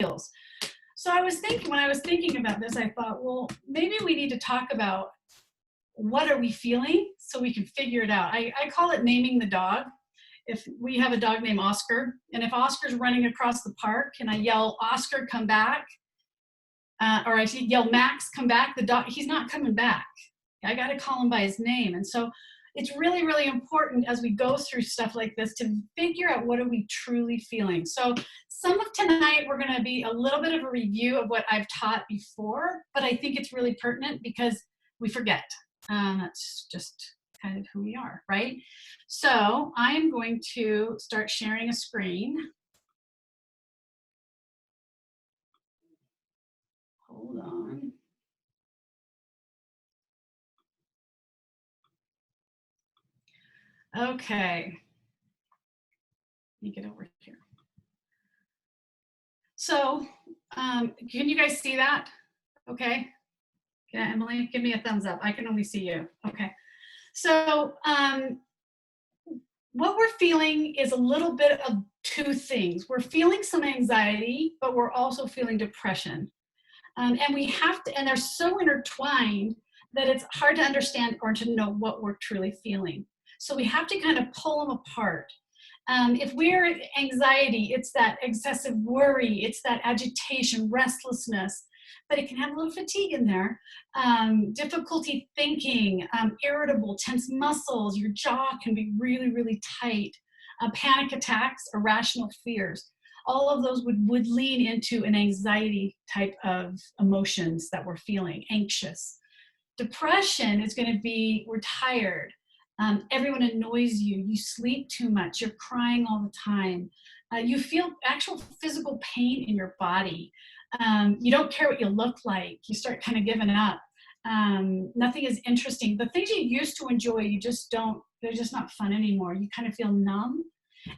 feels. So I was thinking, when I was thinking about this, I thought, well, maybe we need to talk about what are we feeling so we can figure it out. I call it naming the dog. If we have a dog named Oscar, and if Oscar's running across the park and I yell, Oscar, come back, or I yell, Max, come back, the dog, he's not coming back. I got to call him by his name. And so it's really, really important as we go through stuff like this to figure out what are we truly feeling. So some of tonight, we're going to be a little bit of a review of what I've taught before, but I think it's really pertinent because we forget. That's just kind of who we are, right? So I'm going to start sharing a screen. Hold on. Okay. Let me get over here. So can you guys see that? Okay. Yeah, Emily, give me a thumbs up. I can only see you. Okay. So what we're feeling is a little bit of two things. We're feeling some anxiety, but we're also feeling depression. And we have to, and they're so intertwined that it's hard to understand or to know what we're truly feeling. So we have to kind of pull them apart. If we're anxiety, it's that excessive worry, it's that agitation, restlessness, but it can have a little fatigue in there. Difficulty thinking, irritable, tense muscles, your jaw can be really, really tight. Panic attacks, irrational fears. All of those would lean into an anxiety type of emotions that we're feeling, anxious. Depression is going to be, we're tired. Everyone annoys you. You sleep too much. You're crying all the time. You feel actual physical pain in your body. You don't care what you look like. You start kind of giving up. Nothing is interesting. The things you used to enjoy, you just don't, they're just not fun anymore. You kind of feel numb.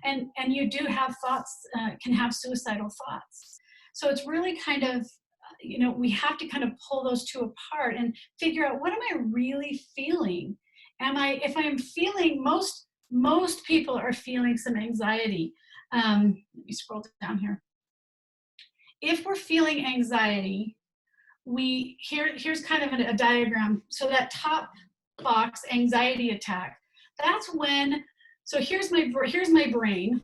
And you do have thoughts, can have suicidal thoughts. So it's really kind of, we have to kind of pull those two apart and figure out, what am I really feeling? If I'm feeling, most people are feeling some anxiety. Let me scroll down here. If we're feeling anxiety, here's kind of a diagram. So that top box, anxiety attack, that's when, so here's my brain,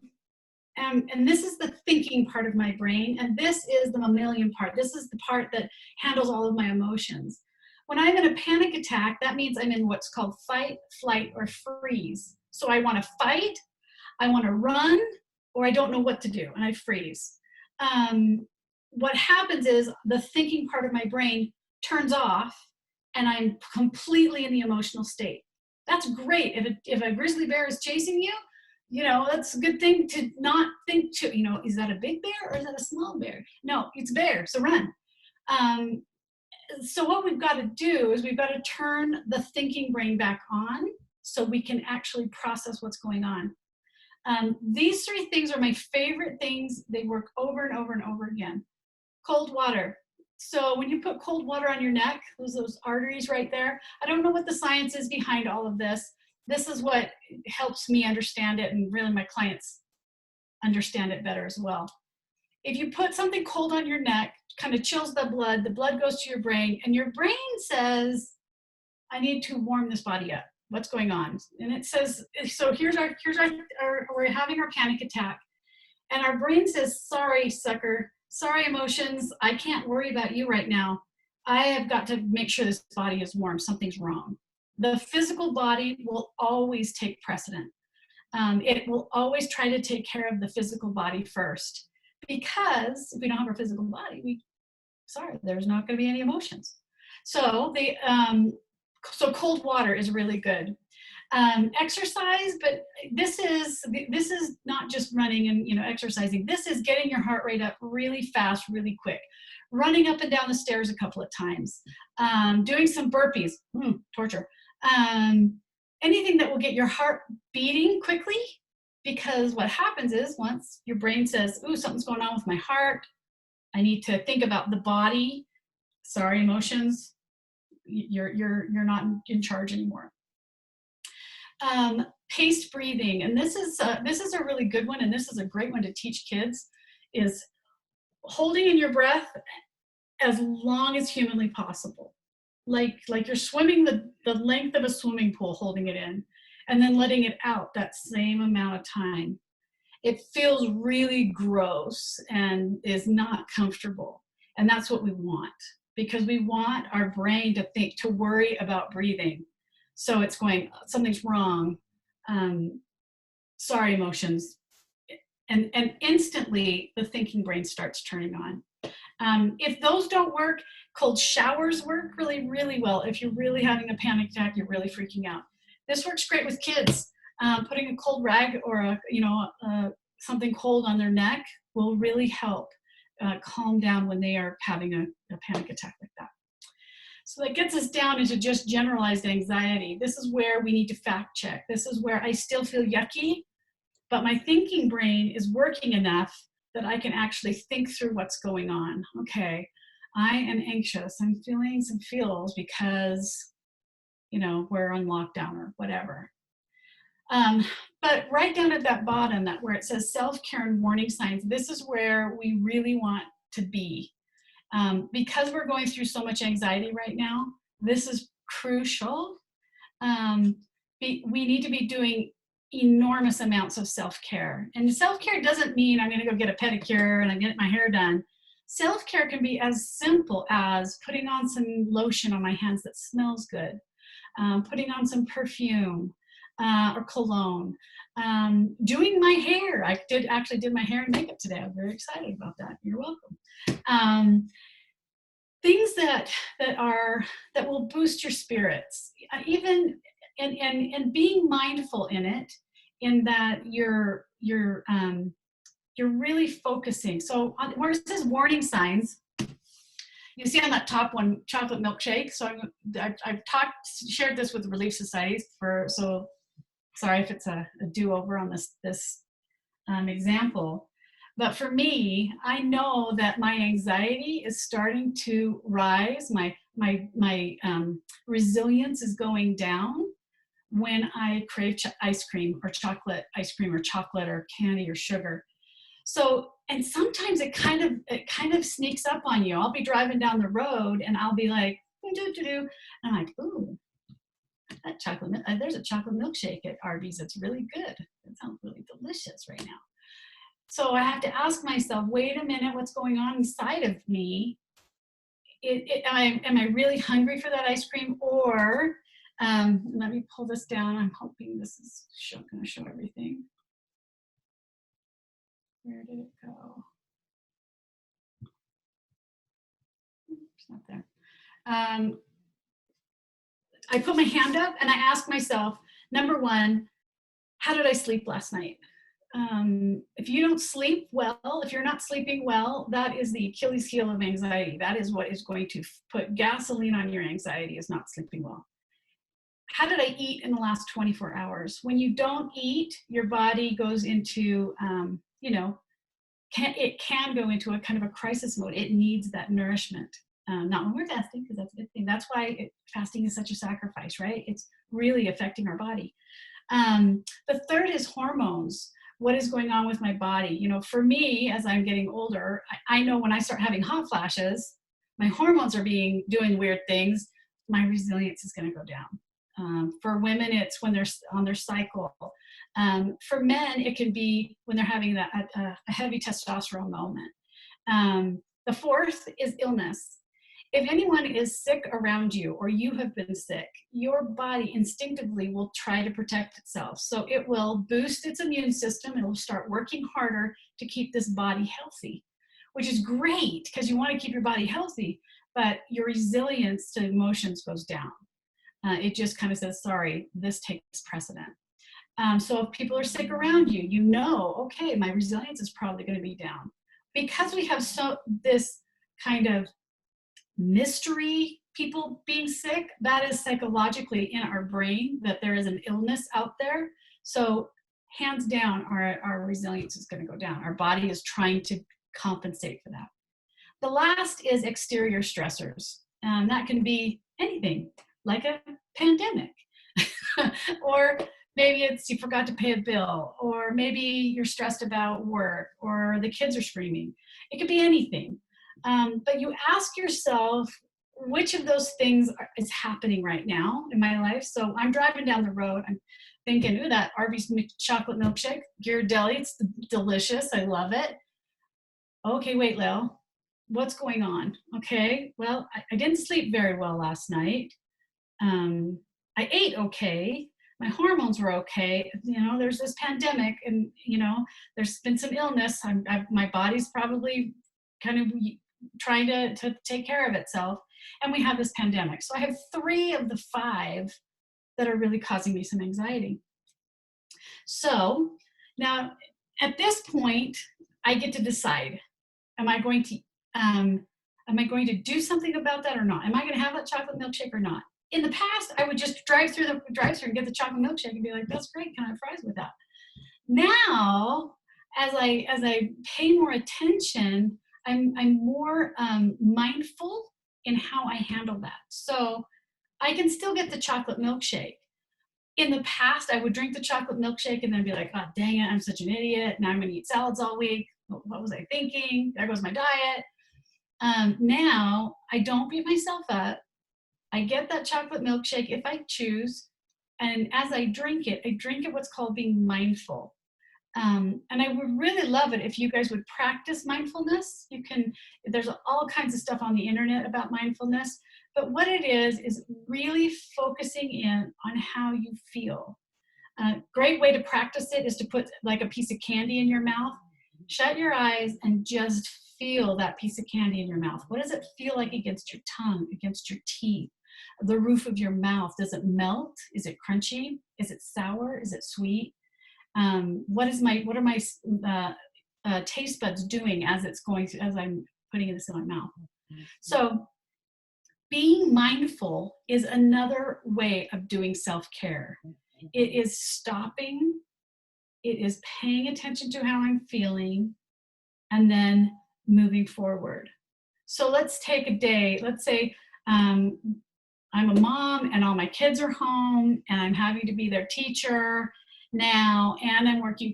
and this is the thinking part of my brain, and this is the mammalian part. This is the part that handles all of my emotions. When I'm in a panic attack, that means I'm in what's called fight, flight, or freeze. So I want to fight, I want to run, or I don't know what to do, and I freeze. What happens is the thinking part of my brain turns off, and I'm completely in the emotional state. That's great. If a grizzly bear is chasing you, that's a good thing to not think to, is that a big bear or is that a small bear? No, it's a bear, so run. So what we've got to do is we've got to turn the thinking brain back on so we can actually process what's going on. These three things are my favorite things. They work over and over and over again. Cold water. So when you put cold water on your neck, those arteries right there, I don't know what the science is behind all of this. This is what helps me understand it, and really my clients understand it better as well. If you put something cold on your neck, kind of chills the blood goes to your brain, and your brain says, I need to warm this body up. What's going on? And it says, so here's our we're having our panic attack. And our brain says, sorry, sucker, sorry, emotions, I can't worry about you right now. I have got to make sure this body is warm. Something's wrong. The physical body will always take precedent. It will always try to take care of the physical body first, because if we don't have our physical body, there's not going to be any emotions. So so cold water is really good. Exercise, but this is not just running and exercising. This is getting your heart rate up really fast, really quick. Running up and down the stairs a couple of times. Doing some burpees, torture. Anything that will get your heart beating quickly, because what happens is once your brain says, ooh, something's going on with my heart, I need to think about the body. Sorry, emotions, you're not in charge anymore. Paced breathing, and this is a really good one, and this is a great one to teach kids, is holding in your breath as long as humanly possible. Like you're swimming the length of a swimming pool, holding it in, and then letting it out that same amount of time. It feels really gross and is not comfortable. And that's what we want, because we want our brain to worry about breathing. So it's going, something's wrong. Sorry, emotions. And instantly the thinking brain starts turning on. If those don't work, cold showers work really, really well. If you're really having a panic attack, you're really freaking out. This works great with kids. Putting a cold rag or something cold on their neck will really help calm down when they are having a panic attack like that. So that gets us down into just generalized anxiety. This is where we need to fact check. This is where I still feel yucky, but my thinking brain is working enough that I can actually think through what's going on. Okay, I am anxious. I'm feeling some feels because, we're on lockdown or whatever. But right down at that bottom, that where it says self-care and warning signs, this is where we really want to be. Because we're going through so much anxiety right now, this is crucial. We need to be doing enormous amounts of self-care. And self-care doesn't mean I'm going to go get a pedicure and I'm getting my hair done. Self-care can be as simple as putting on some lotion on my hands that smells good, putting on some perfume or cologne, doing my hair. I actually did my hair and makeup today. I'm very excited about that. You're welcome. Things that will boost your spirits, even and being mindful in it, in that you're really focusing. So where it says warning signs, you see on that top one, chocolate milkshake. So I've shared this with the Relief Societies so sorry if it's a do-over on this example. But for me, I know that my anxiety is starting to rise. My resilience is going down when I crave ice cream or chocolate ice cream or chocolate or candy or sugar. So, and sometimes it kind of sneaks up on you. I'll be driving down the road and I'll be like, and I'm like, ooh, that chocolate, there's a chocolate milkshake at Arby's that's really good. It sounds really delicious right now. So I have to ask myself, wait a minute, what's going on inside of me? Am I really hungry for that ice cream? Or, let me pull this down. I'm hoping this is going to show everything. Where did it go? It's not there. I put my hand up and I ask myself, number one, how did I sleep last night? If you don't sleep well, if you're not sleeping well, that is the Achilles heel of anxiety. That is what is going to put gasoline on your anxiety, is not sleeping well. How did I eat in the last 24 hours? When you don't eat, your body goes into, it can go into a kind of a crisis mode. It needs that nourishment. Not when we're fasting, because that's a good thing. That's why fasting is such a sacrifice, right? It's really affecting our body. The third is hormones. What is going on with my body? For me, as I'm getting older, I know when I start having hot flashes, my hormones are doing weird things. My resilience is going to go down. For women, it's when they're on their cycle. For men, it can be when they're having a heavy testosterone moment. The fourth is illness. If anyone is sick around you or you have been sick, your body instinctively will try to protect itself. So it will boost its immune system. It will start working harder to keep this body healthy, which is great because you want to keep your body healthy, but your resilience to emotions goes down. It just kind of says, sorry, this takes precedent. So if people are sick around you, okay, my resilience is probably going to be down. Because we have this kind of mystery, people being sick, that is psychologically in our brain that there is an illness out there. So hands down, our resilience is going to go down. Our body is trying to compensate for that. The last is exterior stressors. That can be anything, like a pandemic, or maybe it's you forgot to pay a bill, or maybe you're stressed about work, or the kids are screaming. It could be anything. But you ask yourself, which of those things is happening right now in my life? So I'm driving down the road. I'm thinking, ooh, that Arby's chocolate milkshake, Ghirardelli, it's delicious. I love it. Okay, wait, Lil, what's going on? Okay, well, I didn't sleep very well last night. I ate okay. My hormones were okay. You know, there's this pandemic, and you know, there's been some illness. My body's probably kind of trying to take care of itself, and we have this pandemic. So I have 3 of the 5 that are really causing me some anxiety. So now, at this point, I get to decide: am I going to do something about that or not? Am I going to have that chocolate milkshake or not? In the past, I would just drive through the drive-through and get the chocolate milkshake and be like, "That's great. Can I have fries with that?" Now, as I pay more attention, I'm more mindful in how I handle that. So I can still get the chocolate milkshake. In the past, I would drink the chocolate milkshake and then be like, "Oh, dang it, I'm such an idiot. Now I'm going to eat salads all week. What was I thinking? There goes my diet." Now I don't beat myself up. I get that chocolate milkshake if I choose. And as I drink it what's called being mindful. And I would really love it if you guys would practice mindfulness. There's all kinds of stuff on the internet about mindfulness, but what it is really focusing in on how you feel. A great way to practice it is to put like a piece of candy in your mouth, shut your eyes, and just feel that piece of candy in your mouth. What does it feel like against your tongue, against your teeth, the roof of your mouth? Does it melt? Is it crunchy? Is it sour? Is it sweet? What are my taste buds doing as I'm putting this in my mouth? So being mindful is another way of doing self-care. It is stopping, it is paying attention to how I'm feeling, and then moving forward. So let's take a day, let's say I'm a mom and all my kids are home and I'm having to be their teacher now, and I'm working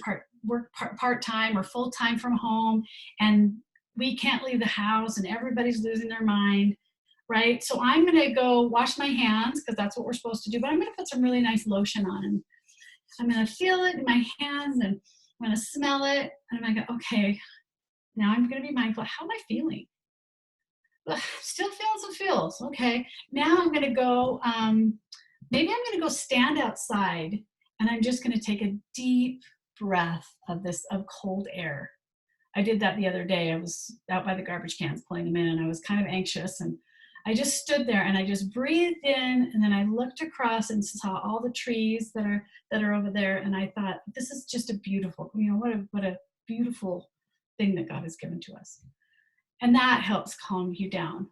part-time or full-time from home, and we can't leave the house and everybody's losing their mind, right? So I'm going to go wash my hands because that's what we're supposed to do, but I'm going to put some really nice lotion on, and I'm going to feel it in my hands, and I'm going to smell it, and I'm going to go, okay, now I'm going to be mindful. How am I feeling? Ugh, still feeling some feels. Okay, now I'm going to go, maybe I'm going to go stand outside, and I'm just going to take a deep breath of cold air. I did that the other day. I was out by the garbage cans pulling them in, and I was kind of anxious, and I just stood there and I just breathed in, and then I looked across and saw all the trees that are over there, and I thought, this is just a beautiful, what a beautiful thing that God has given to us. And that helps calm you down.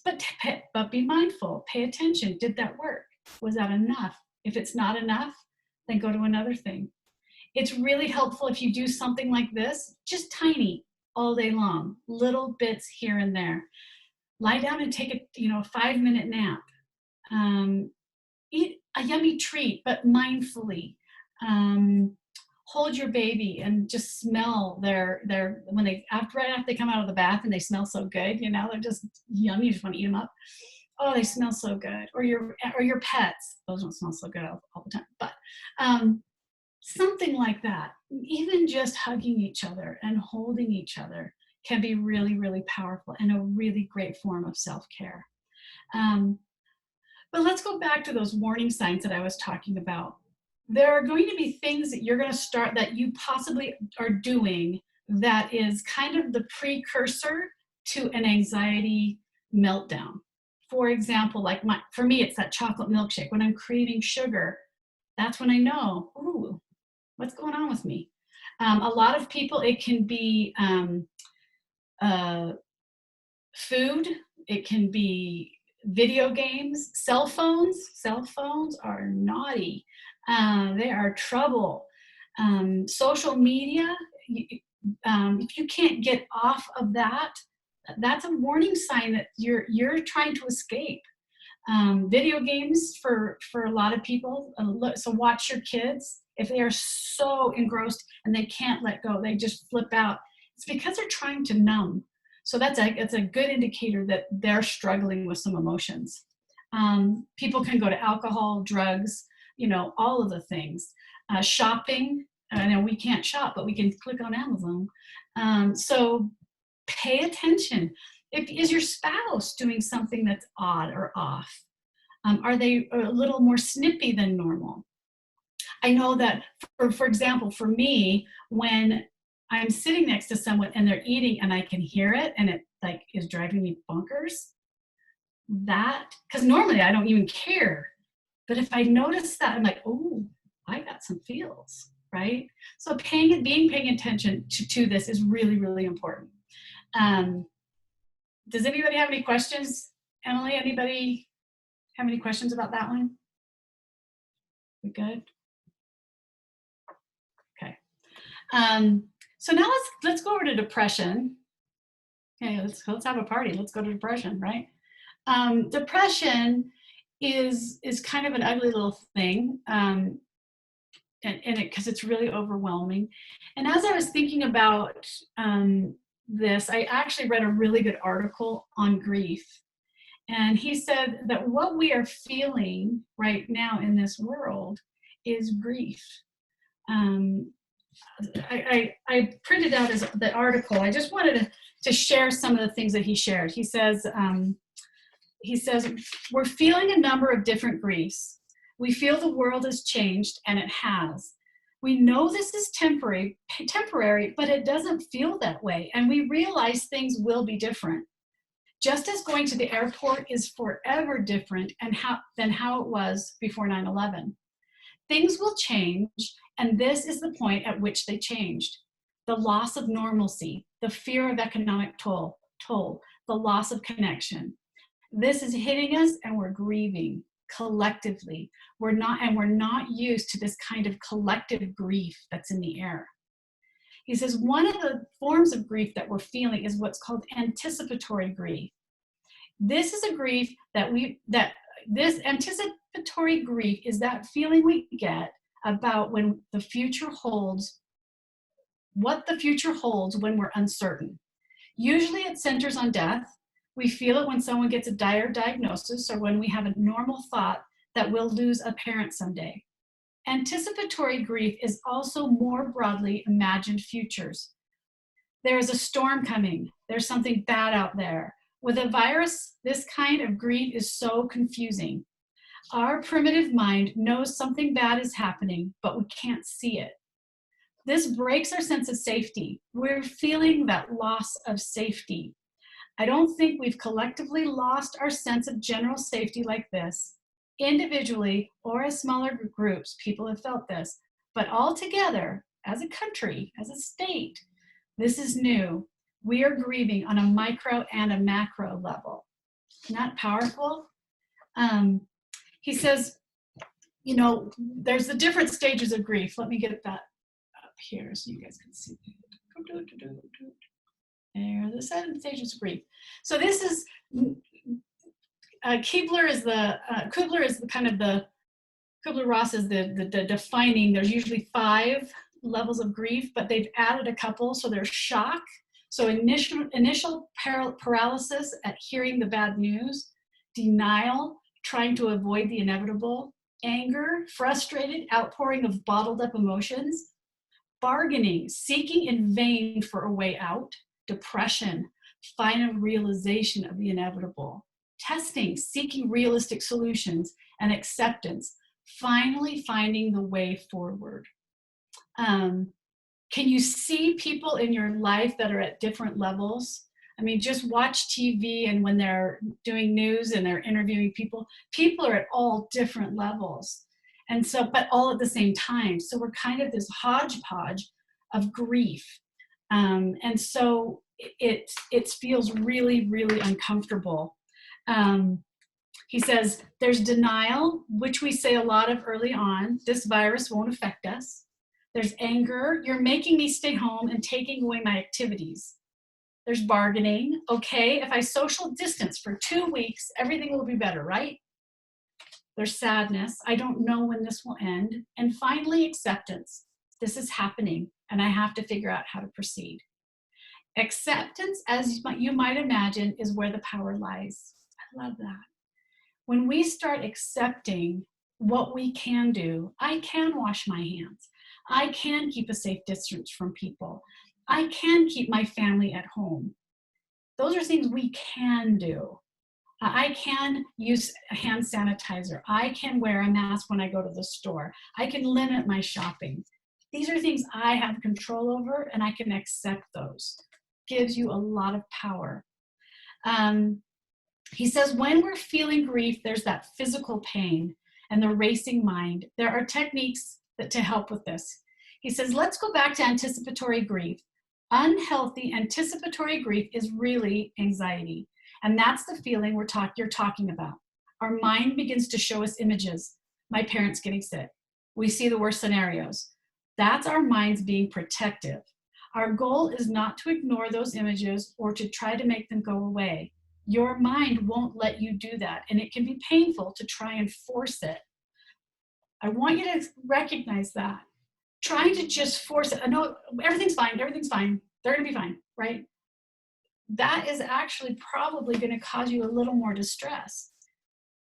But be mindful, pay attention. Did that work? Was that enough? If it's not enough, then go to another thing. It's really helpful if you do something like this, just tiny, all day long, little bits here and there. Lie down and take a 5-minute nap. Eat a yummy treat, but mindfully. Hold your baby and just smell their right after they come out of the bath, and they smell so good, they're just yummy. You just want to eat them up. Oh, they smell so good. Or your pets. Those don't smell so good all the time, but something like that. Even just hugging each other and holding each other can be really, really powerful and a really great form of self-care. But let's go back to those warning signs that I was talking about. There are going to be things that you're going to start that you possibly are doing that is kind of the precursor to an anxiety meltdown. For example, for me, it's that chocolate milkshake. When I'm craving sugar, that's when I know, ooh, what's going on with me? A lot of people, it can be food, it can be video games, cell phones. Cell phones are naughty. They are trouble. Social media, if you can't get off of that, that's a warning sign that you're trying to escape. Video games for a lot of people, so watch your kids. If they are so engrossed and they can't let go, they just flip out. It's because they're trying to numb. So it's a good indicator that they're struggling with some emotions. People can go to alcohol, drugs, all of the things. Shopping, I know we can't shop, but we can click on Amazon. So pay attention. Is your spouse doing something that's odd or off? Are they a little more snippy than normal? I know that, for example, for me, when I'm sitting next to someone and they're eating and I can hear it and it like is driving me bonkers, because normally I don't even care. But if I notice that, I'm like, oh, I got some feels, right? So paying attention to this is really, really important. Does anybody have any questions? Emily, anybody have any questions about that one? We good? Okay. So now let's go over to depression. Okay, let's have a party. Let's go to depression, right? Depression is kind of an ugly little thing, and because it's really overwhelming. And as I was thinking about this, I actually read a really good article on grief. And he said that what we are feeling right now in this world is grief. I printed out the article. I just wanted to share some of the things that he shared. He says, we're feeling a number of different griefs. We feel the world has changed, and it has. We know this is temporary, but it doesn't feel that way. And we realize things will be different. Just as going to the airport is forever different than how it was before 9/11. Things will change, and this is the point at which they changed. The loss of normalcy, the fear of economic toll, the loss of connection. This is hitting us, and we're grieving collectively. We're not used to this kind of collective grief that's in the air. He says one of the forms of grief that we're feeling is what's called anticipatory grief. This is a grief this anticipatory grief is that feeling we get about when the future holds, what the future holds when we're uncertain. Usually it centers on death. We feel it when someone gets a dire diagnosis or when we have a normal thought that we'll lose a parent someday. Anticipatory grief is also more broadly imagined futures. There is a storm coming. There's something bad out there. With a virus, this kind of grief is so confusing. Our primitive mind knows something bad is happening, but we can't see it. This breaks our sense of safety. We're feeling that loss of safety. I don't think we've collectively lost our sense of general safety like this. Individually or as smaller groups, people have felt this, but all together, as a country, as a state, this is new. We are grieving on a micro and a macro level. Isn't that powerful? He says, there's the different stages of grief. Let me get that up here so you guys can see. There, the 7 stages of grief. So this is, Kubler-Ross is the defining, there's usually 5 levels of grief, but they've added a couple. So there's shock. So initial paralysis at hearing the bad news, denial, trying to avoid the inevitable, anger, frustrated, outpouring of bottled up emotions, bargaining, seeking in vain for a way out, depression, final realization of the inevitable, testing, seeking realistic solutions, and acceptance, finally finding the way forward. Can you see people in your life that are at different levels? I mean, just watch TV, and when they're doing news and they're interviewing people are at all different levels. And so, but all at the same time. So we're kind of this hodgepodge of grief. And so it feels really, really uncomfortable. He says, there's denial, which we say a lot of early on. This virus won't affect us. There's anger. You're making me stay home and taking away my activities. There's bargaining. Okay, if I social distance for 2 weeks, everything will be better, right? There's sadness. I don't know when this will end. And finally, acceptance. This is happening, and I have to figure out how to proceed. Acceptance, as you might imagine, is where the power lies. I love that. When we start accepting what we can do, I can wash my hands. I can keep a safe distance from people. I can keep my family at home. Those are things we can do. I can use hand sanitizer. I can wear a mask when I go to the store. I can limit my shopping. These are things I have control over, and I can accept those. Gives you a lot of power. He says, when we're feeling grief, there's that physical pain and the racing mind. There are techniques to help with this. He says, let's go back to anticipatory grief. Unhealthy anticipatory grief is really anxiety. And that's the feeling you're talking about. Our mind begins to show us images. My parents getting sick. We see the worst scenarios. That's our minds being protective. Our goal is not to ignore those images or to try to make them go away. Your mind won't let you do that, and it can be painful to try and force it. I want you to recognize that. Trying to just force it, I know everything's fine, they're gonna be fine, right? That is actually probably gonna cause you a little more distress.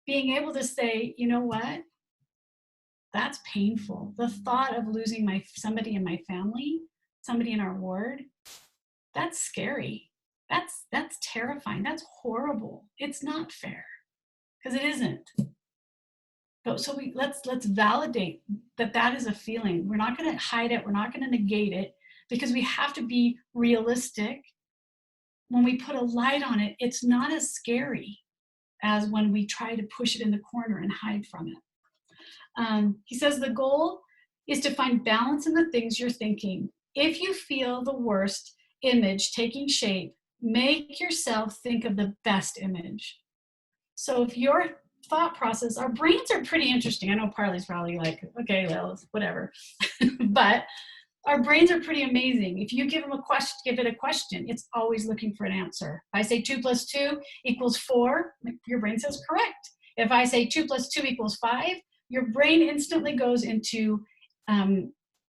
Being able to say, you know what? That's painful. The thought of losing somebody in my family, somebody in our ward, that's scary. That's terrifying. That's horrible. It's not fair, because it isn't. So let's validate that is a feeling. We're not going to hide it. We're not going to negate it, because we have to be realistic. When we put a light on it, it's not as scary as when we try to push it in the corner and hide from it. He says the goal is to find balance in the things you're thinking. If you feel the worst image taking shape, make yourself think of the best image. So if your thought process, our brains are pretty interesting. I know Parley's probably like, okay, well, whatever. But our brains are pretty amazing. If you give it a question, it's always looking for an answer. If I say 2 + 2 = 4, your brain says correct. If I say 2 + 2 = 5, your brain instantly goes into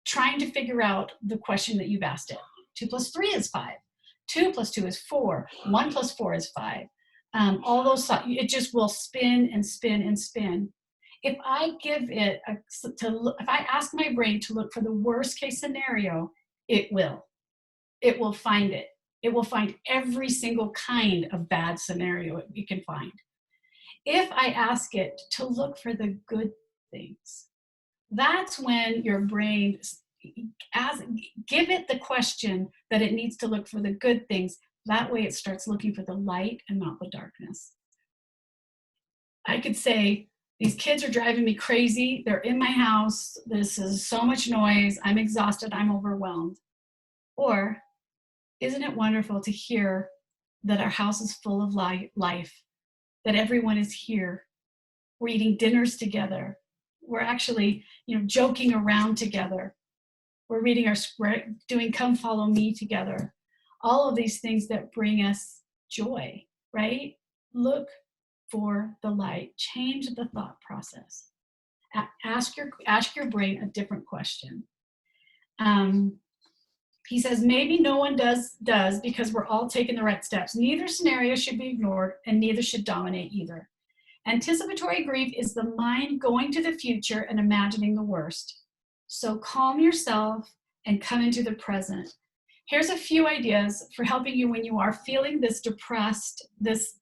trying to figure out the question that you've asked it. 2 + 3 is 5. 2 + 2 is 4. 1 + 4 is 5. All those thoughts, it just will spin and spin and spin. If I if I ask my brain to look for the worst case scenario, it will. It will find it. It will find every single kind of bad scenario it can find. If I ask it to look for the good things, that's when your brain give it the question that it needs to look for the good things. That way it starts looking for the light and not the darkness. I could say, these kids are driving me crazy. They're in my house. This is so much noise. I'm exhausted. I'm overwhelmed. Or, isn't it wonderful to hear that our house is full of life, that everyone is here. We're eating dinners together. We're actually, joking around together. We're doing Come Follow Me together. All of these things that bring us joy, right? Look for the light. Change the thought process. Ask your brain a different question. He says, maybe no one does because we're all taking the right steps. Neither scenario should be ignored, and neither should dominate either. Anticipatory grief is the mind going to the future and imagining the worst. So calm yourself and come into the present. Here's a few ideas for helping you when you are feeling this depressed, this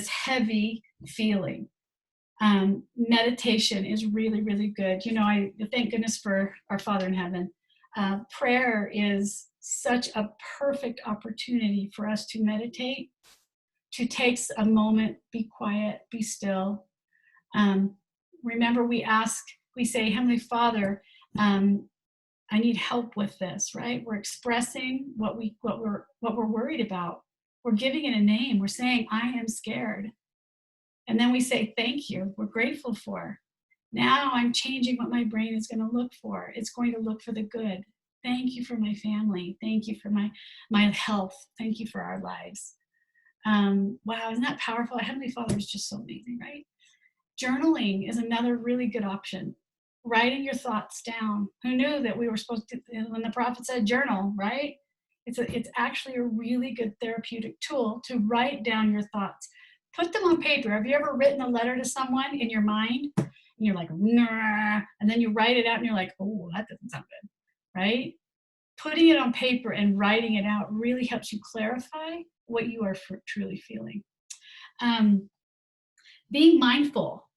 heavy feeling. Meditation is really, really good. I thank goodness for our Father in heaven. Prayer is such a perfect opportunity for us to meditate, to take a moment, be quiet, be still. Remember, we say, Heavenly Father, I need help with this, right? We're expressing what we're worried about. We're giving it a name. We're saying, I am scared. And then we say, thank you. We're grateful for. Now I'm changing what my brain is going to look for. It's going to look for the good. Thank you for my family. Thank you for my health. Thank you for our lives. Wow, isn't that powerful? Heavenly Father is just so amazing, right? Journaling is another really good option. Writing your thoughts down. Who knew that we were supposed to, when the prophet said journal, right? It's actually a really good therapeutic tool to write down your thoughts. Put them on paper. Have you ever written a letter to someone in your mind? And you're like, nah, and then you write it out and you're like, oh, that doesn't sound good, right? Putting it on paper and writing it out really helps you clarify what you are truly feeling. Being mindful.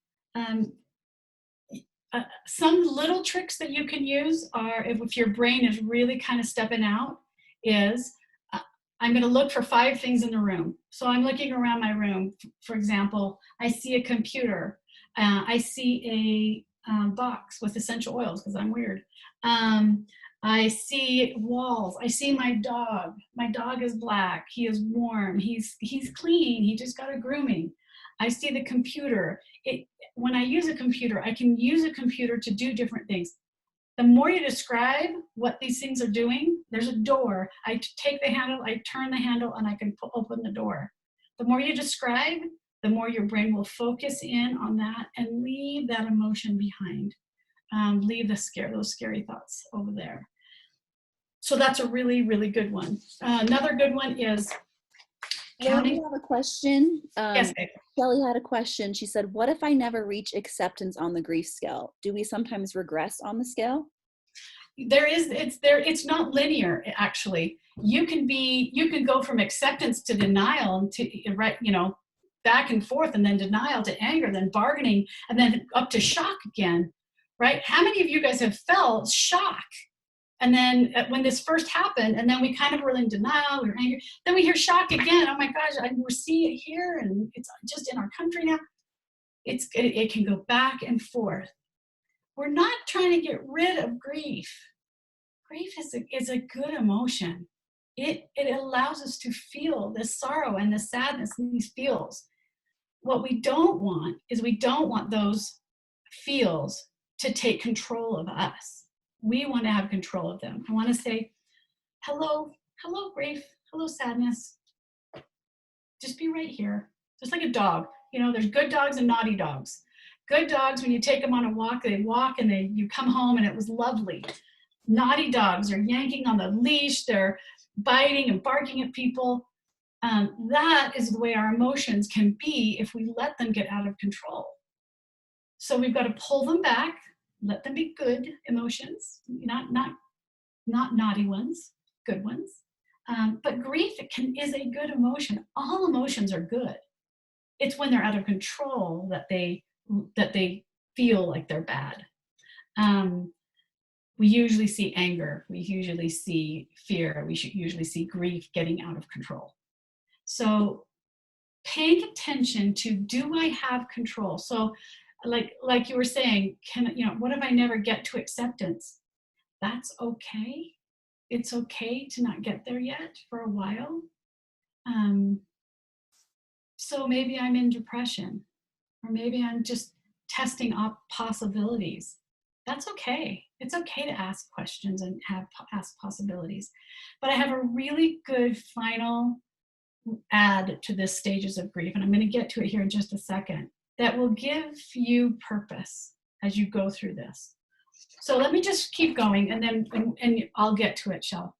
Some little tricks that you can use are, if your brain is really kind of stepping out, is I'm going to look for 5 things in the room. So I'm looking around my room. For example, I see a computer. I see a box with essential oils because I'm weird. I see walls. I see my dog. My dog is black. He is warm. He's clean. He just got a grooming. I see the computer. When I use a computer, I can use a computer to do different things. The more you describe what these things are doing, there's a door. I take the handle, I turn the handle, and I can open the door. The more you describe, the more your brain will focus in on that and leave that emotion behind. Leave those scary thoughts over there. So that's a really, really good one. Another good one is counting. I have a question. Yes, babe. Shelly had a question. She said, what if I never reach acceptance on the grief scale? Do we sometimes regress on the scale? It's not linear, actually. You can go from acceptance to denial to, right, back and forth, and then denial to anger, then bargaining, and then up to shock again, right? How many of you guys have felt shock? And then when this first happened, and then we kind of were in denial, we were angry, then we hear shock again. Oh my gosh, we're seeing it here, and it's just in our country now. It can go back and forth. We're not trying to get rid of grief. Grief is a good emotion. It allows us to feel the sorrow and the sadness and these feels. What we don't want is we don't want those feels to take control of us. We want to have control of them. I want to say, hello grief, hello sadness. Just be right here. Just like a dog. There's good dogs and naughty dogs. Good dogs, when you take them on a walk, they walk and you come home and it was lovely. Naughty dogs are yanking on the leash, they're biting and barking at people. That is the way our emotions can be if we let them get out of control. So we've got to pull them back, let them be good emotions, not naughty ones, good ones. But grief is a good emotion. All emotions are good. It's when they're out of control that they feel like they're bad. We usually see anger. We usually see fear. We should usually see grief getting out of control. So paying attention to, do I have control? So like you were saying, what if I never get to acceptance? That's okay. It's okay to not get there yet for a while. So maybe I'm in depression, or maybe I'm just testing up possibilities. That's okay. It's okay to ask questions and ask possibilities. But I have a really good final add to this stages of grief, and I'm going to get to it here in just a second, that will give you purpose as you go through this. So let me just keep going, and then and I'll get to it, Shel.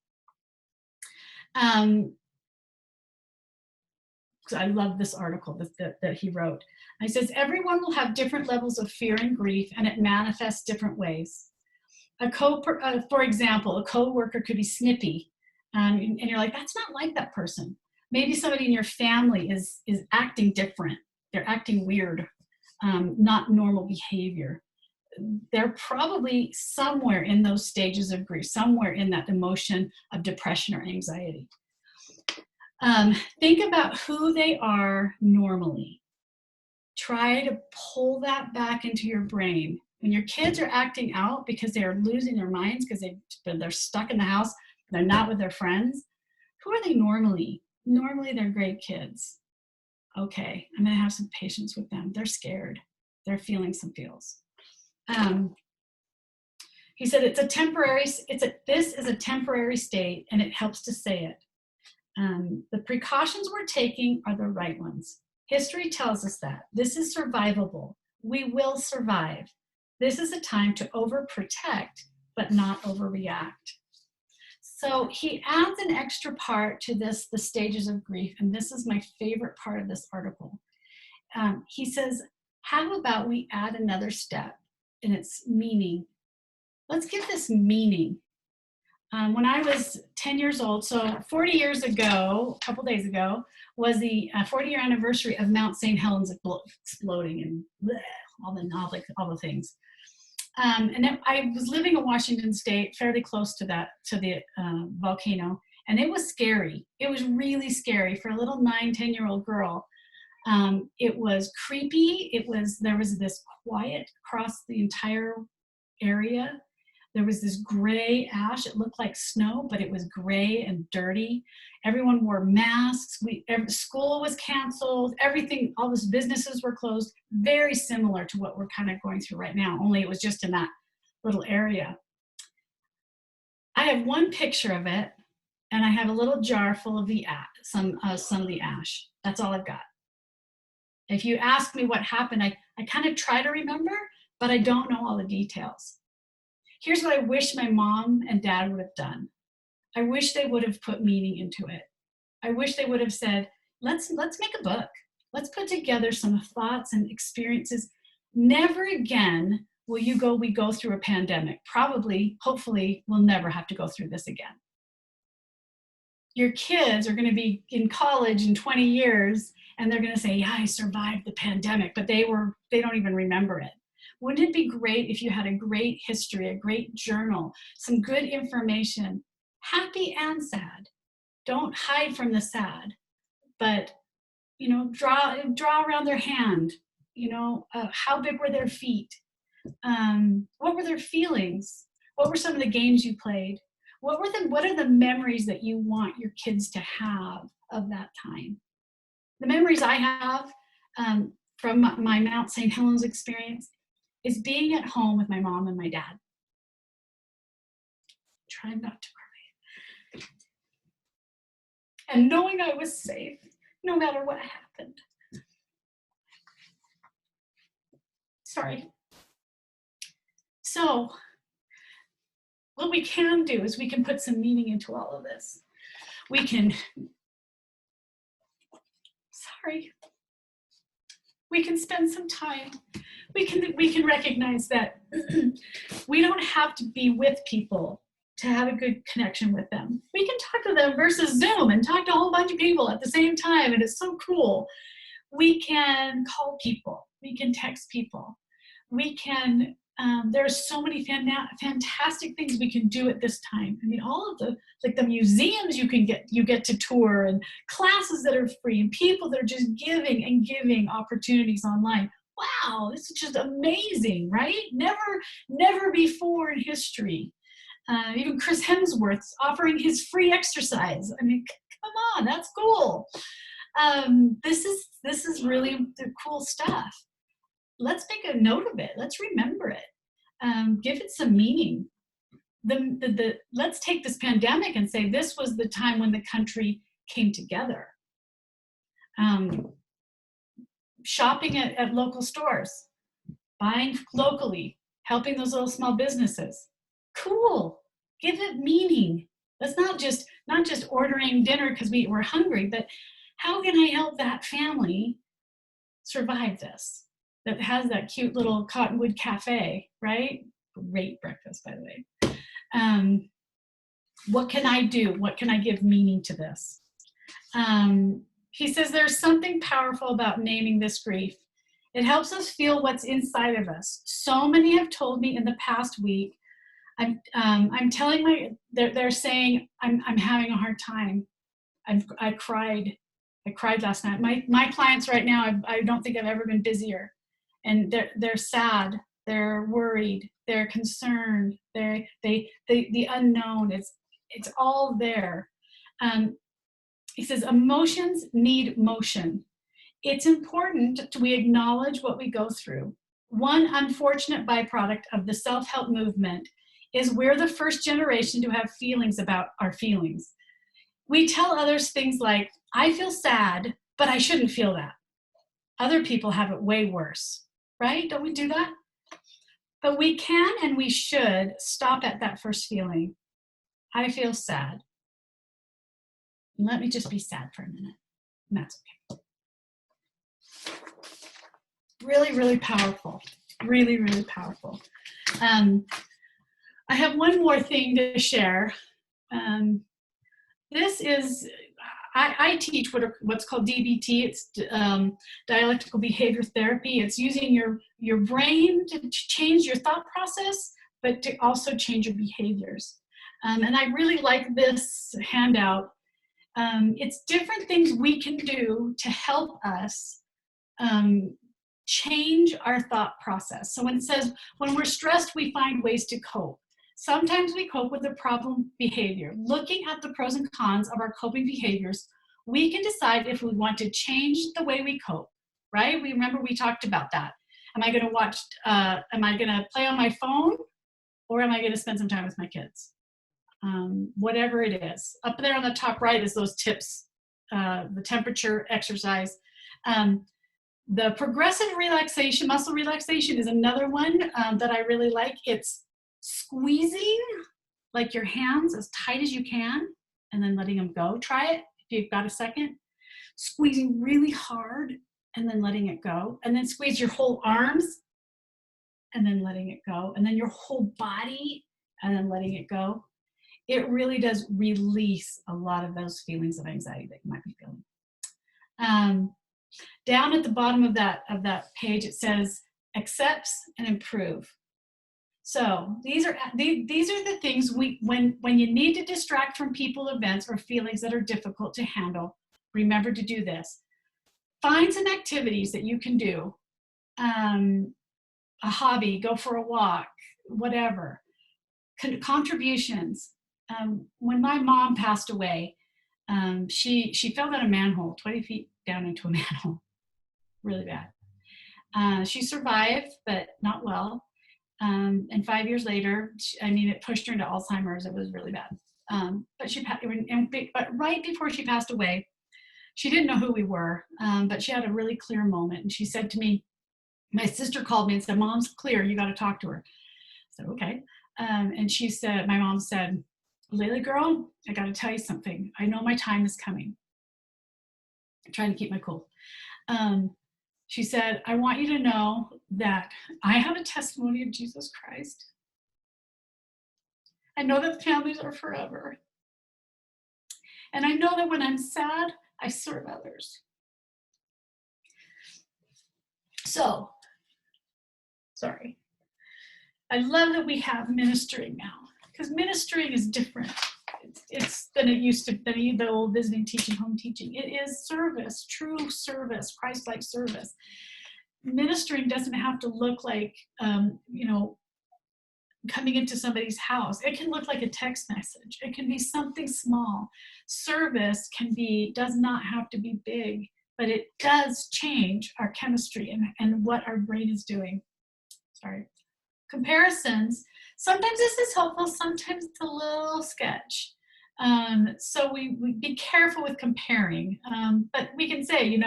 I love this article that he wrote. He says, everyone will have different levels of fear and grief, and it manifests different ways. For example, a coworker could be snippy, and you're like, that's not like that person. Maybe somebody in your family is acting different. They're acting weird, not normal behavior. They're probably somewhere in those stages of grief, somewhere in that emotion of depression or anxiety. Think about who they are normally. Try to pull that back into your brain. When your kids are acting out because they are losing their minds, because they're stuck in the house, they're not with their friends, who are they normally? Normally they're great kids. Okay, I'm gonna have some patience with them. They're scared. They're feeling some feels. He said this is a temporary state, and it helps to say it. The precautions we're taking are the right ones. History tells us that. This is survivable. We will survive. This is a time to overprotect, but not overreact. So he adds an extra part to this, the stages of grief, and this is my favorite part of this article. He says, how about we add another step in its meaning? Let's give this meaning. When I was 10 years old, so 40 years ago, a couple days ago, was the 40-year anniversary of Mount St. Helens exploding and bleh, all the things. And then I was living in Washington State, fairly close to the volcano, and it was scary. It was really scary for a little 9-10-year-old girl. It was creepy. There was this quiet across the entire area. There was this gray ash. It looked like snow, but it was gray and dirty. Everyone wore masks. School was canceled. Everything, all those businesses were closed. Very similar to what we're kind of going through right now, only it was just in that little area. I have one picture of it, and I have a little jar full of some of the ash. That's all I've got. If you ask me what happened, I kind of try to remember, but I don't know all the details. Here's what I wish my mom and dad would have done. I wish they would have put meaning into it. I wish they would have said, let's make a book. Let's put together some thoughts and experiences. Never again will we go through a pandemic. Probably, hopefully, we'll never have to go through this again. Your kids are going to be in college in 20 years, and they're going to say, yeah, I survived the pandemic, but they don't even remember it. Wouldn't it be great if you had a great history, a great journal, some good information, happy and sad? Don't hide from the sad, but draw around their hand. How big were their feet? What were their feelings? What were some of the games you played? What are the memories that you want your kids to have of that time? The memories I have from my Mount St. Helens experience is being at home with my mom and my dad. Trying not to cry. And knowing I was safe, no matter what happened. Sorry. So, what we can do is we can put some meaning into all of this. We can spend some time. We can recognize that we don't have to be with people to have a good connection with them. We can talk to them versus Zoom and talk to a whole bunch of people at the same time, and it's so cool. We can call people. We can text people. We can, there are so many fantastic things we can do at this time. I mean, all of the museums you get to tour, and classes that are free, and people that are just giving opportunities online. Wow, this is just amazing, right? Never before in history. Even Chris Hemsworth's offering his free exercise. I mean, come on, that's cool. This is really the cool stuff. Let's make a note of it. Let's remember it. Give it some meaning. Let's take this pandemic and say this was the time when the country came together. Shopping at local stores, buying locally, helping those little small businesses. Cool. Give it meaning. That's not just ordering dinner because we're hungry, but how can I help that family survive this? That has that cute little Cottonwood Cafe, right? Great breakfast, by the way. What can I do? What can I give meaning to this? He says there's something powerful about naming this grief. It helps us feel what's inside of us. So many have told me in the past week, they're saying I'm having a hard time. I cried last night. My clients right now, I don't think I've ever been busier, and they're sad, they're worried, they're concerned, the unknown. It's all there. He says emotions need motion. It's important we acknowledge what we go through. One unfortunate byproduct of the self-help movement is we're the first generation to have feelings about our feelings. We tell others things like, I feel sad, but I shouldn't feel that. Other people have it way worse, right? Don't we do that? But we can and we should stop at that first feeling. I feel sad. Let me just be sad for a minute. And that's okay. Really, really powerful. Really, really powerful. I have one more thing to share. This is, I teach what's called DBT. It's dialectical behavior therapy. It's using your brain to change your thought process, but to also change your behaviors. And I really like this handout. It's different things we can do to help us change our thought process. So when it says, when we're stressed, we find ways to cope. Sometimes we cope with the problem behavior. Looking at the pros and cons of our coping behaviors, we can decide if we want to change the way we cope, right? We remember we talked about that. Am I gonna am I gonna play on my phone, or am I gonna spend some time with my kids? Whatever it is. Up there on the top right is those tips, the temperature, exercise. The progressive relaxation, muscle relaxation is another one that I really like. It's squeezing like your hands as tight as you can and then letting them go. Try it if you've got a second. Squeezing really hard and then letting it go. And then squeeze your whole arms and then letting it go. And then your whole body and then letting it go. It really does release a lot of those feelings of anxiety that you might be feeling. Down at the bottom of that page, it says accepts and improve. So these are the things when you need to distract from people, events, or feelings that are difficult to handle, remember to do this. Find some activities that you can do. A hobby, go for a walk, whatever. Contributions. When my mom passed away, she fell down a manhole, 20 feet down into a manhole, really bad. She survived, but not well. And 5 years later, it pushed her into Alzheimer's. It was really bad. But right before she passed away, she didn't know who we were, but she had a really clear moment. And she said to me, my sister called me and said, "Mom's clear, you got to talk to her." I said, "Okay." And my mom said, "Layla girl, I got to tell you something. I know my time is coming." I'm trying to keep my cool. She said, "I want you to know that I have a testimony of Jesus Christ. I know that families are forever. And I know that when I'm sad, I serve others." So, sorry. I love that we have ministering now, because ministering is different. It's than it used to, than the old visiting, teaching, home teaching. It is service, true service, Christ-like service. Ministering doesn't have to look like, coming into somebody's house. It can look like a text message. It can be something small. Service does not have to be big, but it does change our chemistry and what our brain is doing. Sorry. Comparisons. Sometimes this is helpful, sometimes it's a little sketch. So we be careful with comparing. But we can say,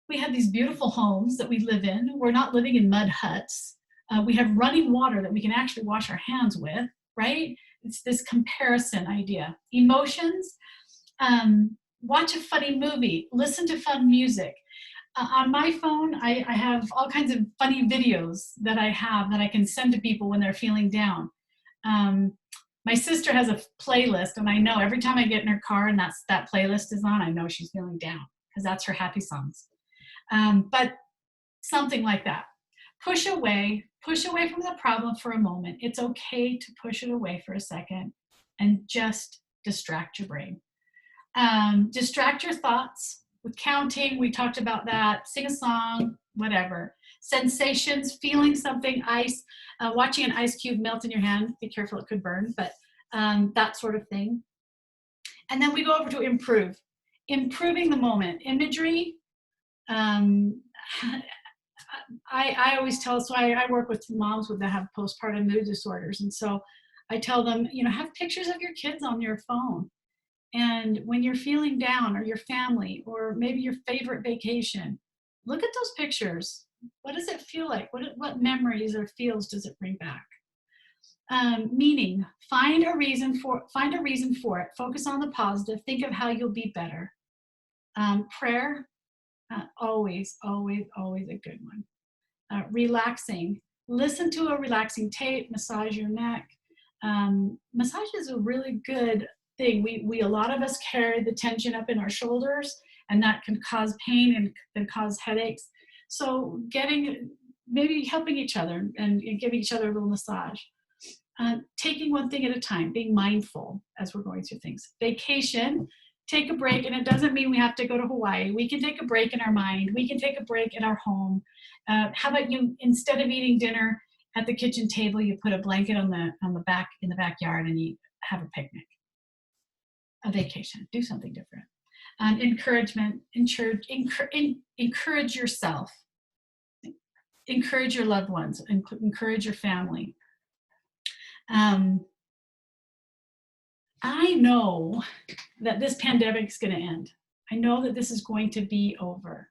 we have these beautiful homes that we live in. We're not living in mud huts. We have running water that we can actually wash our hands with, right? It's this comparison idea. Emotions. Watch a funny movie. Listen to fun music. On my phone, I have all kinds of funny videos that I can send to people when they're feeling down. My sister has a playlist, and I know every time I get in her car and that playlist is on, I know she's feeling down, because that's her happy songs. But something like that. Push away from the problem for a moment. It's okay to push it away for a second and just distract your brain. Distract your thoughts with counting. We talked about that. Sing a song, whatever. Sensations, feeling something, ice, watching an ice cube melt in your hand. Be careful, it could burn, but that sort of thing. And then we go over to improve. Improving the moment. Imagery. I always tell, so I work with moms that have postpartum mood disorders. And so I tell them, have pictures of your kids on your phone. And when you're feeling down, or your family, or maybe your favorite vacation, look at those pictures. What does it feel like? What memories or feels does it bring back? Meaning, find a reason for it. Focus on the positive. Think of how you'll be better. Prayer, always, always, always a good one. Relaxing. Listen to a relaxing tape. Massage your neck. Massage is a really good thing. We a lot of us carry the tension up in our shoulders, and that can cause pain and can cause headaches. So maybe helping each other and giving each other a little massage. Taking one thing at a time, being mindful as we're going through things. Vacation, take a break, and it doesn't mean we have to go to Hawaii. We can take a break in our mind. We can take a break in our home. How about you, instead of eating dinner at the kitchen table, you put a blanket on the back in the backyard and you have a picnic, a vacation. Do something different. Encouragement, encourage yourself. Encourage your loved ones. Encourage your family. I know that this pandemic is going to end. I know that this is going to be over,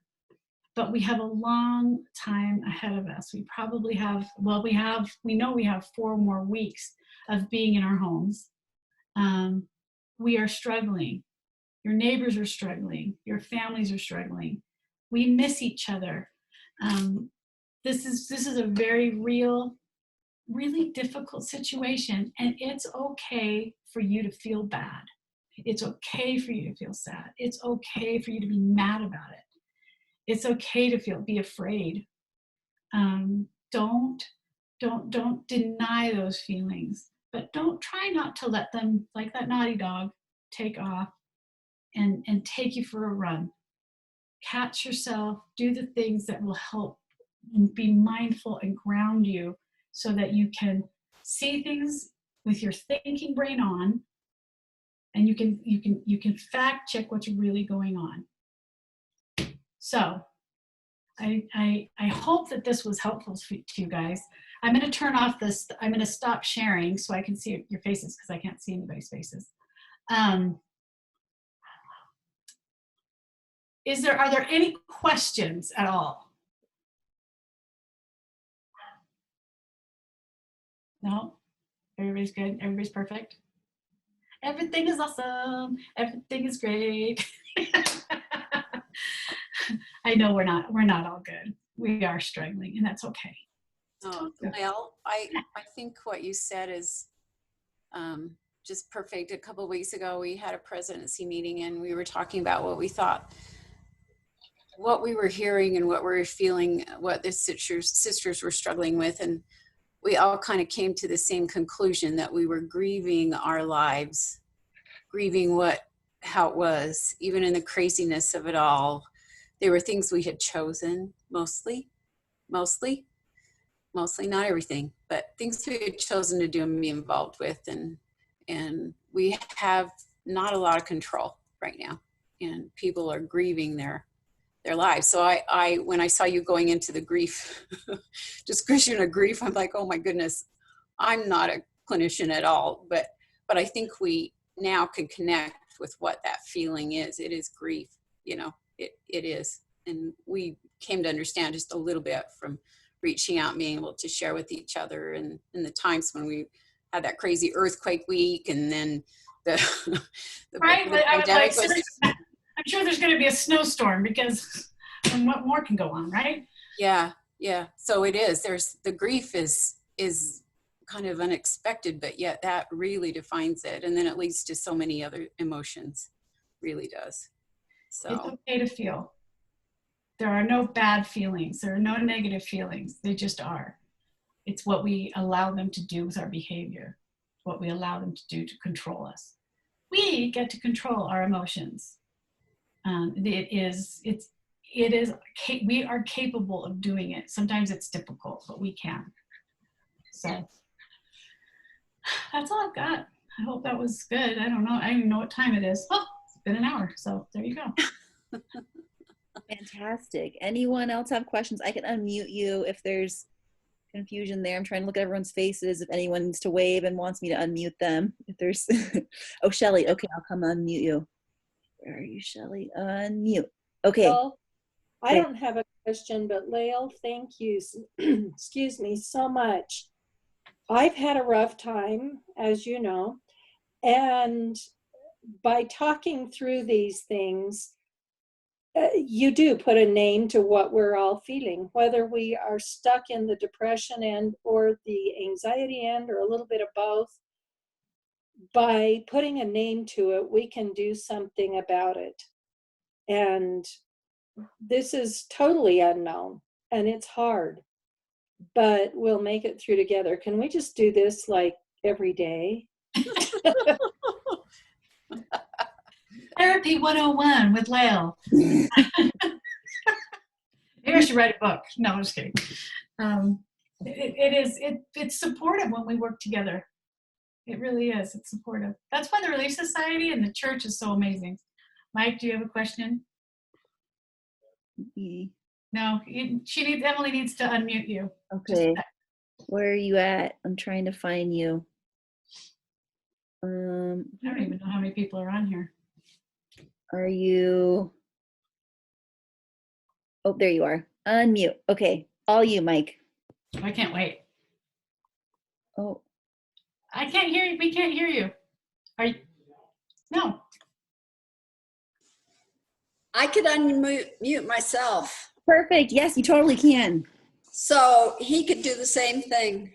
but we have a long time ahead of us. We probably have, we know we have 4 more weeks of being in our homes. We are struggling. Your neighbors are struggling. Your families are struggling. We miss each other. This is a very real, really difficult situation, and it's okay for you to feel bad. It's okay for you to feel sad. It's okay for you to be mad about it. It's okay to be afraid. Don't deny those feelings, but try not to let them, like that naughty dog, take off and take you for a run. Catch yourself, do the things that will help be mindful and ground you so that you can see things with your thinking brain on, and you can fact check what's really going on. So I hope that this was helpful to you guys. I'm going to turn off this. I'm going to stop sharing so I can see your faces, because I can't see anybody's faces. Are there any questions at all? No? Everybody's good? Everybody's perfect? Everything is awesome. Everything is great. I know we're not all good. We are struggling, and that's okay. Well, I think what you said is just perfect. A couple of weeks ago, we had a presidency meeting, and we were talking about what we thought, what we were hearing and what we were feeling, what the sisters were struggling with. And we all kind of came to the same conclusion, that we were grieving our lives, grieving how it was, even in the craziness of it all. There were things we had chosen, mostly, not everything, but things we had chosen to do and be involved with. And we have not a lot of control right now, and people are grieving their lives. So I when I saw you going into the grief, description of grief, I'm like, oh my goodness, I'm not a clinician at all, but I think we now can connect with what that feeling is. It is grief, it is. And we came to understand just a little bit from reaching out and being able to share with each other, and in the times when we had that crazy earthquake week, and then the right, but I was like, I'm sure there's going to be a snowstorm, because what more can go on, right? Yeah. So it is. There's the grief is kind of unexpected, but yet that really defines it, and then it leads to so many other emotions. Really does. So it's okay to feel. There are no bad feelings. There are no negative feelings. They just are. It's what we allow them to do with our behavior, what we allow them to do to control us. We get to control our emotions. We are capable of doing it. Sometimes it's difficult, but we can. So that's all I've got. I hope that was good. I don't know. I don't even know what time it is. Oh, it's been an hour. So there you go. Fantastic. Anyone else have questions? I can unmute you if there's confusion there. I'm trying to look at everyone's faces. If anyone needs to wave and wants me to unmute them. If there's, oh, Shelly. Okay, I'll come unmute you. Where are you, Shelly? Unmute. Okay. Well, I don't have a question, but Lael, thank you, excuse me, so much I've had a rough time, as you know, and by talking through these things, you do put a name to what we're all feeling, whether we are stuck in the depression end or the anxiety end or a little bit of both. By putting a name to it, we can do something about it. And this is totally unknown and it's hard, but we'll make it through together. Can we just do this like every day? Therapy 101 with Lael. Maybe I should write a book. No, I'm just kidding. It's supportive when we work together. It really is. It's supportive. That's why the Relief Society and the church is so amazing. Mike, do you have a question? No, Emily needs to unmute you. Okay. Where are you at? I'm trying to find you. I don't even know how many people are on here. Are you? Oh, there you are. Unmute. Okay. All you, Mike. I can't wait. Oh. I can't hear you. We can't hear you. Are you? No. I could unmute myself. Perfect. Yes, you totally can. So he could do the same thing.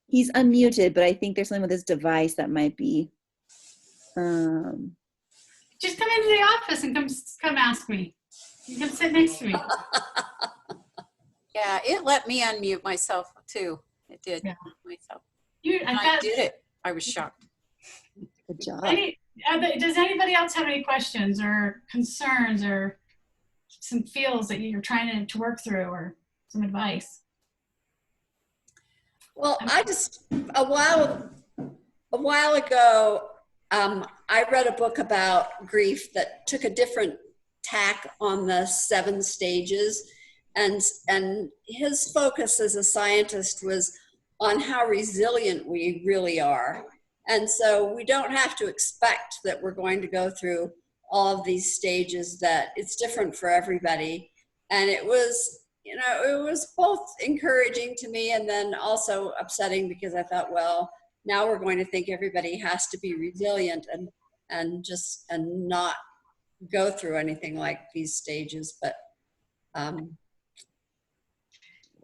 He's unmuted, but I think there's something with his device that might be. Just come into the office and come ask me. You can sit next to me. Yeah, it let me unmute myself too. It did. Yeah. Myself. I did it. I was shocked. Good job. Does anybody else have any questions or concerns or some feels that you're trying to work through or some advice? Well, I just, a while ago, I read a book about grief that took a different tack on the 7 stages. And his focus as a scientist was on how resilient we really are. And so we don't have to expect that we're going to go through all of these stages, that it's different for everybody. And it was, it was both encouraging to me and then also upsetting, because I thought, well, now we're going to think everybody has to be resilient and not go through anything like these stages. But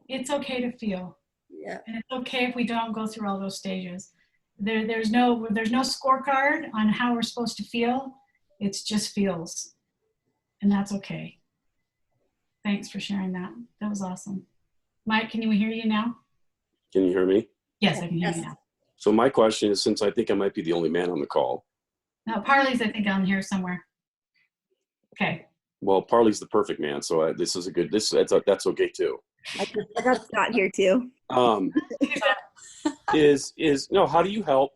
it's okay to feel. yeah. And it's okay if we don't go through all those stages. There's no scorecard on how we're supposed to feel. It's just feels. And that's okay. Thanks for sharing that. That was awesome. Mike, can we hear you now? Can you hear me? Yes, I can hear Yes. you now. So my question is, since I think I might be the only man on the call. Now, Parley's, I think, on here somewhere. Okay. Well, Parley's the perfect man, so this is a good. That's okay too. I got Scott here too. How do you help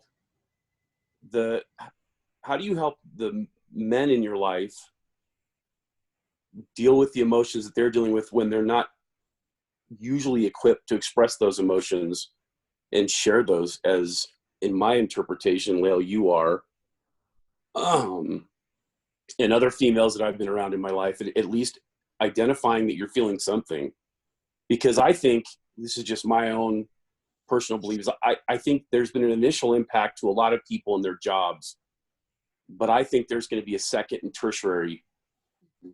the men in your life deal with the emotions that they're dealing with when they're not usually equipped to express those emotions and share those? As in my interpretation, Lael, you are, and other females that I've been around in my life, at least identifying that you're feeling something. Because I think, this is just my own personal beliefs, I think there's been an initial impact to a lot of people in their jobs, but I think there's going to be a second and tertiary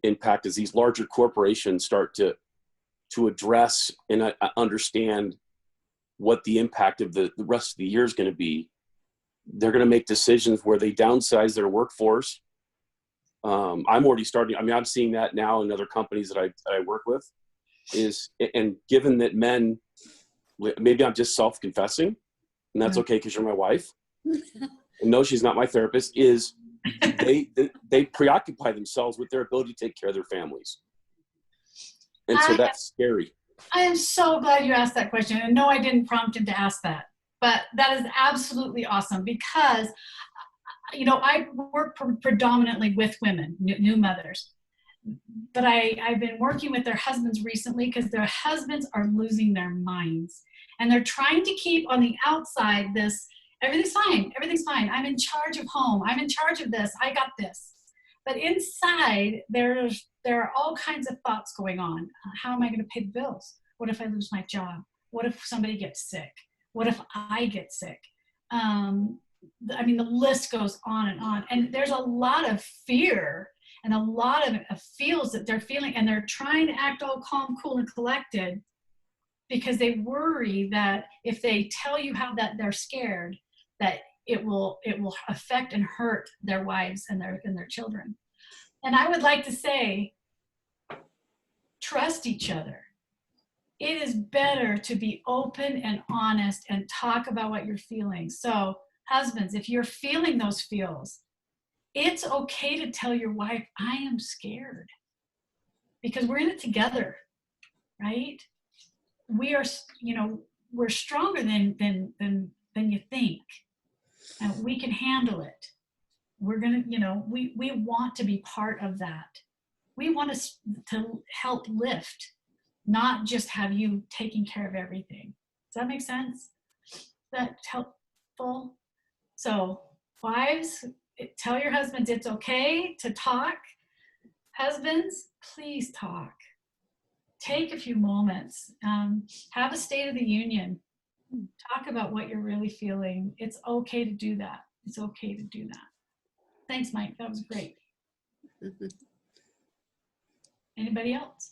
impact as these larger corporations start to address and understand what the impact of the rest of the year is going to be. They're going to make decisions where they downsize their workforce. I'm already starting. I mean, I'm seeing that now in other companies that I work with. And given that men, maybe I'm just self-confessing, and that's okay because you're my wife. And no, she's not my therapist. Is they preoccupy themselves with their ability to take care of their families, and so that's scary. I am so glad you asked that question. And no, I didn't prompt him to ask that, but that is absolutely awesome, because I work predominantly with women, new mothers. But I've been working with their husbands recently, because their husbands are losing their minds. And they're trying to keep on the outside this, everything's fine. I'm in charge of home. I'm in charge of this. I got this. But inside, there are all kinds of thoughts going on. How am I going to pay the bills? What if I lose my job? What if somebody gets sick? What if I get sick? I mean, the list goes on. And there's a lot of fear and a lot of feels that they're feeling, and they're trying to act all calm, cool, and collected because they worry that if they tell you how that they're scared, that it will affect and hurt their wives and their children. And I would like to say, trust each other. It is better to be open and honest and talk about what you're feeling. So husbands, if you're feeling those feels, it's okay to tell your wife, I am scared, because we're in it together, right? We are, we're stronger than you think, and we can handle it. We're gonna, we want to be part of that. We want to help lift, not just have you taking care of everything. Does that make sense? Is that helpful? So wives, tell your husbands it's okay to talk. Husbands, please talk. Take a few moments. Have a State of the Union. Talk about what you're really feeling. It's okay to do that. It's okay to do that. Thanks, Mike. That was great. Anybody else?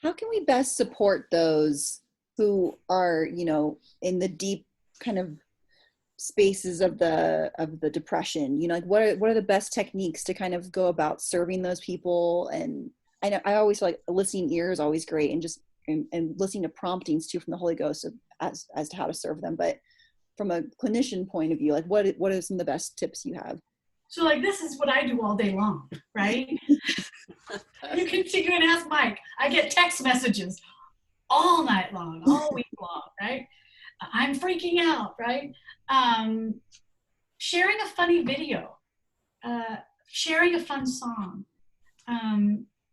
How can we best support those who are, in the deep kind of spaces of the depression? Like what are the best techniques to kind of go about serving those people? And I know I always feel like a listening ear is always great, and just and listening to promptings too from the Holy Ghost as to how to serve them. But from a clinician point of view, like what are some of the best tips you have? So like, this is what I do all day long, right? You can ask Mike. I get text messages all night long, all week long, right? I'm freaking out, right? Sharing a funny video, sharing a fun song,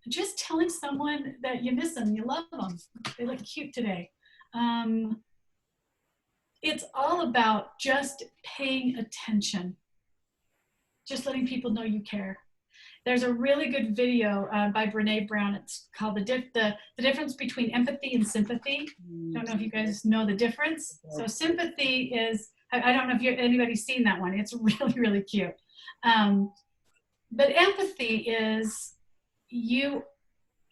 just telling someone that you miss them, you love them, they look cute today. It's all about just paying attention, just letting people know you care. There's a really good video by Brene Brown. It's called the difference between empathy and sympathy. I don't know if you guys know the difference. So sympathy is, I don't know if anybody's seen that one. It's really, really cute. But empathy is you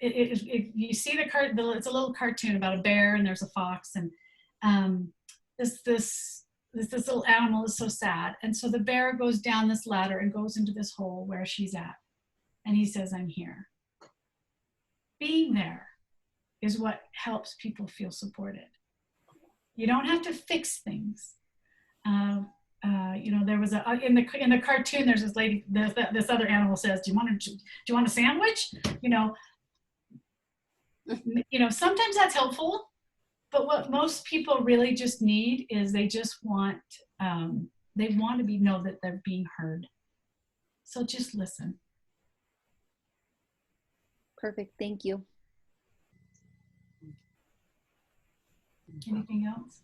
see it's a little cartoon about a bear and there's a fox, and this little animal is so sad. And so the bear goes down this ladder and goes into this hole where she's at. And he says, I'm here. Being there is what helps people feel supported. You don't have to fix things. There was in the cartoon, there's this lady, this other animal says, do you want a sandwich? Sometimes that's helpful, but what most people really just need is they just want, they want to know that they're being heard. So just listen. Perfect. Thank you. Anything else?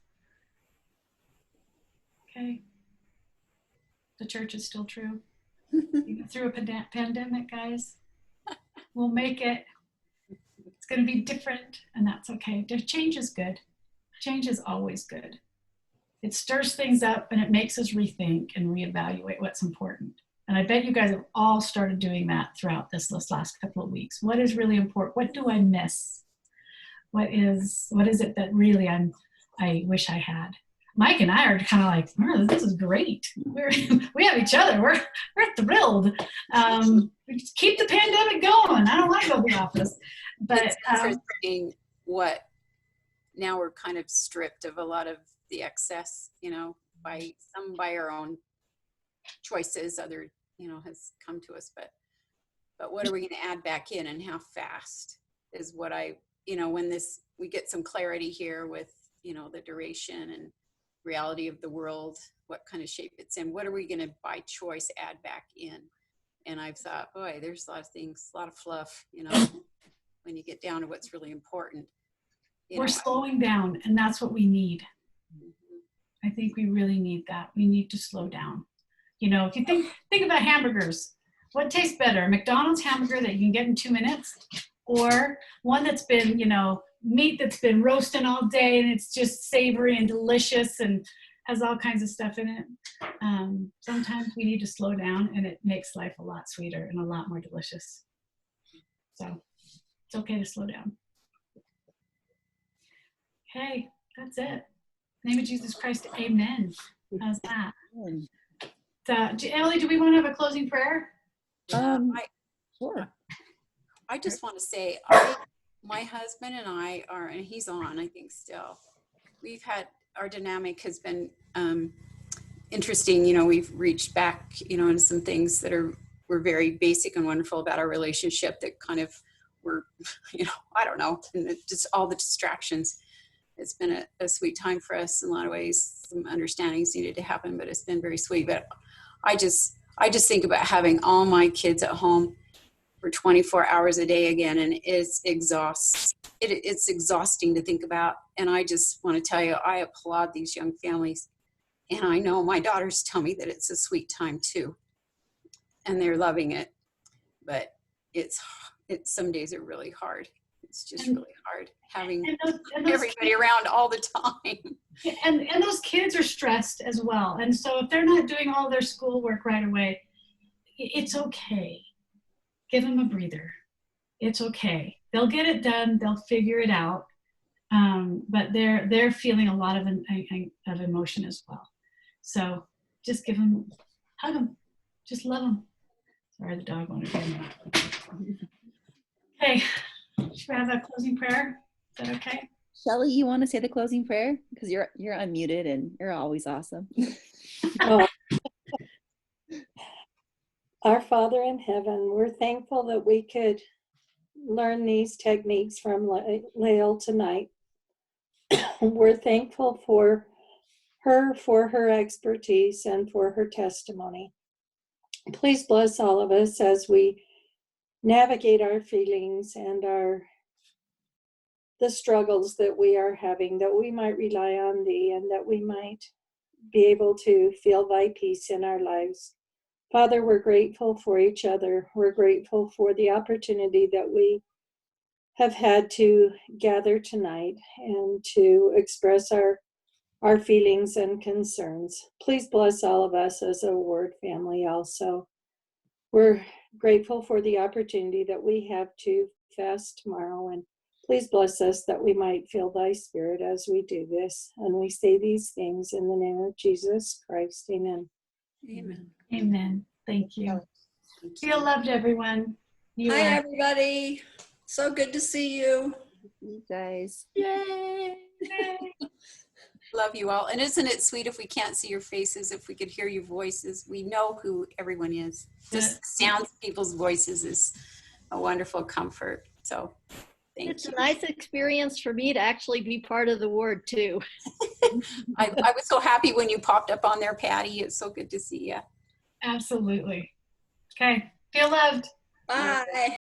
Okay. The church is still true. Even through a pandemic, guys. We'll make it. It's going to be different, and that's okay. Change is good. Change is always good. It stirs things up, and it makes us rethink and reevaluate what's important. And I bet you guys have all started doing that throughout this last couple of weeks. What is really important? What do I miss? What is it that really I wish I had? Mike and I are kind of like, oh, this is great. We have each other. We're thrilled. Just keep the pandemic going. I don't want to go to the office. But it's interesting what now we're kind of stripped of a lot of the excess, by our own choices, other has come to us, but what are we going to add back in, and how fast is what when we get some clarity here with the duration and reality of the world, what kind of shape it's in, what are we going to by choice add back in? And I've thought, boy, there's a lot of things, a lot of fluff, when you get down to what's really important. We're slowing down, and that's what we need. I think we really need that. We need to slow down. If you think about hamburgers, what tastes better, a McDonald's hamburger that you can get in 2 minutes, or one that's been, meat that's been roasting all day and it's just savory and delicious and has all kinds of stuff in it. Sometimes we need to slow down, and it makes life a lot sweeter and a lot more delicious. So it's okay to slow down. Okay, that's it. In the name of Jesus Christ, amen. How's that? Emily, do we want to have a closing prayer? Sure. I just want to say, my husband and I are, and he's on, I think still, we've had, our dynamic has been interesting. We've reached back, into some things that were very basic and wonderful about our relationship that kind of were, I don't know, and just all the distractions. It's been a sweet time for us in a lot of ways. Some understandings needed to happen, but it's been very sweet. But I just think about having all my kids at home for 24 hours a day again, and it's exhausting to think about. And I just want to tell you, I applaud these young families, and I know my daughters tell me that it's a sweet time too, and they're loving it. But it's some days are really hard. It's just really hard having everybody around all the time. And those kids are stressed as well. And so if they're not doing all their schoolwork right away, it's okay. Give them a breather. It's okay. They'll get it done. They'll figure it out. But they're feeling a lot of emotion as well. So just hug them. Just love them. Sorry, the dog wanted to be in. Okay. Should we have a closing prayer? Is that okay? Shelley, you want to say the closing prayer? Because you're unmuted and you're always awesome. Oh. Our Father in heaven, we're thankful that we could learn these techniques from Lael tonight. We're thankful for her expertise and for her testimony. Please bless all of us as we navigate our feelings and the struggles that we are having, that we might rely on Thee and that we might be able to feel Thy peace in our lives. Father, we're grateful for each other. We're grateful for the opportunity that we have had to gather tonight and to express our feelings and concerns. Please bless all of us as a Word family also. We're grateful for the opportunity that we have to fast tomorrow, and please bless us that we might feel Thy Spirit as we do this. And we say these things in the name of Jesus Christ. Amen. Amen. Amen. Thank you. Feel loved, everyone. Hi, everybody. So good to see you. You guys. Yay. Love you all. And isn't it sweet if we can't see your faces, if we could hear your voices? We know who everyone is. Just the sounds of people's voices is a wonderful comfort. So it's a nice experience for me to actually be part of the ward too. I was so happy when you popped up on there, Patty. It's so good to see you. Absolutely. Okay. Feel loved. Bye.